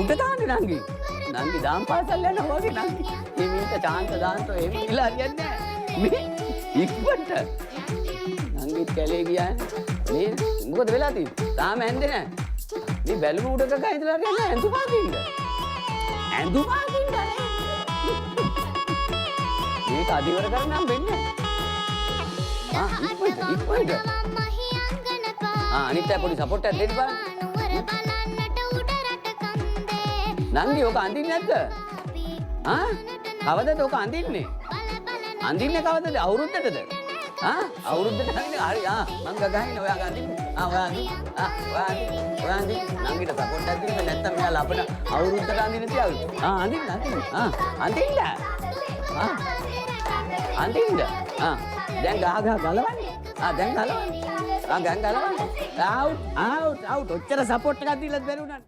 උඩ දාන්නේ නංගි. නංගි දාම් පාසල් යනවා වගේ නංගි. මේ මීට chance දාන්නතෝ එහෙම කියලා හරියන්නේ නැහැ. මේ ඉක්මනට. නංගිත් කැලේ ගියානේ. මේ මොකද වෙලා තියෙන්නේ? තාම ඇඳේ නැහැ. මේ බැලුම උඩක ගහ ඉඳලා හරියන්නේ ඇඳු පාකින්ද? ඇඳු පාකින්ද නේ? මේක අදිවර කරන්නම් වෙන්නේ. ඉක්මනට. අනිත් අය පොඩි සපෝට් එකක් දෙන්න බලන්න. නංගි ඔක අඳින්නේ නැද්ද? කවදද ඔක අඳින්නේ? අඳින්නේ කවදද? අවුරුද්දටද? අවුරුද්දට අඳින්නේ. හරි මං ගගහින ඔයා අඳින්නේ. ඔයා අඳින්න. නංගිට සපෝට් එකක් දෙන්න නැත්තම් මෙයා ලබන අවුරුද්දට අඳින්න තියාවි. අඳින්න. අඳින්න. අඳින්න. දැන් ගහ ගලවන්නේ. දැන් ගලවන්නේ. දැන් ගලවන්නේ. ආවුට්. ඔච්චර සපෝට් එකක් දීලාත් බැරි වුණා.